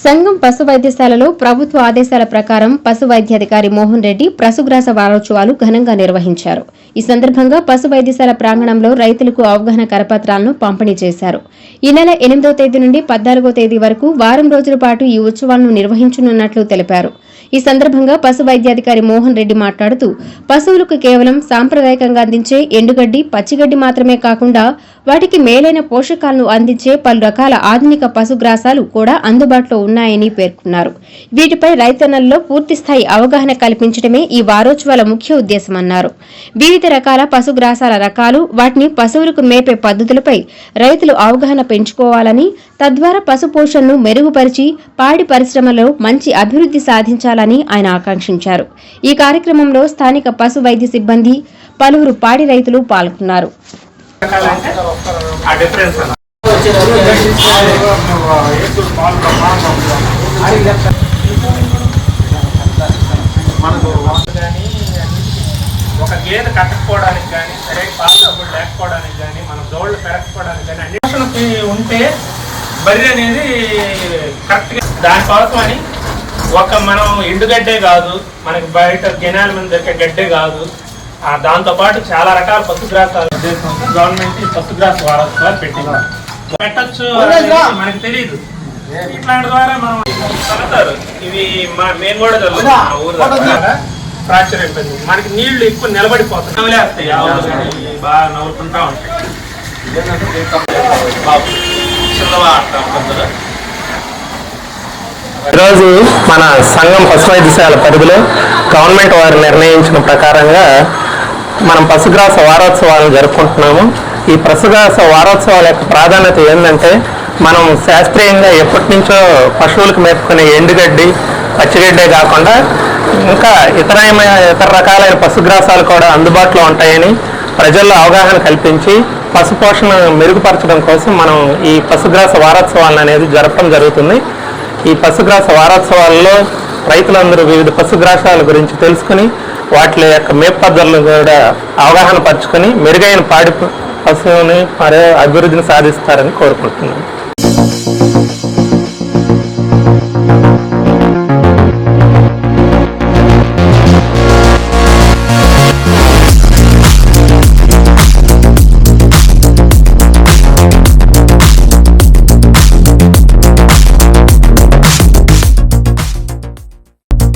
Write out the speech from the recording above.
సంఘం పశు వైద్యశాలలో ప్రభుత్వ ఆదేశాల ప్రకారం పశు వైద్యాధికారి మోహన్ రెడ్డి పశుగ్రాస వారోత్సవాలు ఘనంగా నిర్వహించారు. ఈ సందర్భంగా పశు వైద్యశాల ప్రాంగణంలో రైతులకు అవగాహన కరపత్రాలను పంపిణీ చేశారు. ఈ నెల 8వ తేదీ నుండి 14వ తేదీ వరకు వారం రోజుల పాటు ఈ ఉత్సవాలను నిర్వహించనున్నట్లు తెలిపారు. ఈ సందర్భంగా పశు వైద్యాధికారి మోహన్ రెడ్డి మాట్లాడుతూ పశువులకు కేవలం సాంప్రదాయకంగా అందించే ఎండుగడ్డి, పచ్చిగడ్డి మాత్రమే కాకుండా వాటికి మేలైన పోషకాలను అందించే పలు రకాల ఆధునిక పశుగ్రాసాలు కూడా అందుబాటులో ఉన్నాయని పేర్కొన్నారు. వీటిపై రైతన్నల్లో పూర్తిస్థాయి అవగాహన కల్పించడమే ఈ వారోత్సవాల ముఖ్య ఉద్దేశమన్నారు. వివిధ రకాల పశుగ్రాసాల రకాలు, వాటిని పశువులకు మేపే పద్ధతులపై రైతులు అవగాహన పెంచుకోవాలని, తద్వారా పశు పోషణను మెరుగుపరిచి పాడి పరిశ్రమలో మంచి అభివృద్ధి సాధించాలని ఆయన ఆకాంక్షించారు. ఈ కార్యక్రమంలో స్థానిక పశు వైద్య సిబ్బంది, పలువురు పాడి రైతులు పాల్గొన్నారు. ఒక గేదె కట్టకపోవడానికి కానీ, సరైన పాల డబ్బులు లేకపోవడానికి కానీ, మన దోళ్ళు పెరగకపోవడానికి కానీ అన్వేషణకి ఉంటే బర్రె అనేది కరెక్ట్గా దానికోసమని మనం ఎండుగడ్డే కాదు, మనకి బయట కెనాల మీద దొరికే గడ్డే కాదు, దాంతోపాటు చాలా రకాల పశుగ్రాసాలు గవర్నమెంట్ పశుగ్రాస వారోత్సవాలు పెట్టచ్చు మనకి తెలియదు. ఇట్లాంటి ద్వారా మనం చదువుతారు. ఇవి మేము కూడా చదువుతాం. ఊరు ఫ్రాక్చర్ అయిపోయింది, మనకి నీళ్లు ఎక్కువ నిలబడిపోతాయి, నవ్వులేస్తాయి, బాగా నవ్వుకుంటా ఉంటాయి. ఈరోజు మన సంఘం పశు వైద్యశాల పరిధిలో గవర్నమెంట్ వారు నిర్ణయించిన ప్రకారంగా మనం పశుగ్రాస వారోత్సవాలను జరుపుకుంటున్నాము. ఈ పశుగ్రాస వారోత్సవాల యొక్క ప్రాధాన్యత ఏంటంటే, మనం శాస్త్రీయంగా ఎప్పటి నుంచో పశువులకు మేపుకునే ఎండుగడ్డి, పచ్చిగడ్డే కాకుండా ఇంకా ఇతర రకాలైన పశుగ్రాసాలు కూడా అందుబాటులో ఉంటాయని ప్రజల్లో అవగాహన కల్పించి పశు పోషణ మెరుగుపరచడం కోసం మనం ఈ పశుగ్రాస వారోత్సవాలను అనేది జరపడం జరుగుతుంది. ఈ పశుగ్రాస వారోత్సవాల్లో రైతులందరూ వివిధ పశుగ్రాసాల గురించి తెలుసుకుని వాటి యొక్క మేపు పద్ధతులను కూడా అవగాహన పరుచుకొని మెరుగైన పాడి పశువుని మరియు అభివృద్ధిని సాధిస్తారని కోరుకుంటున్నాను.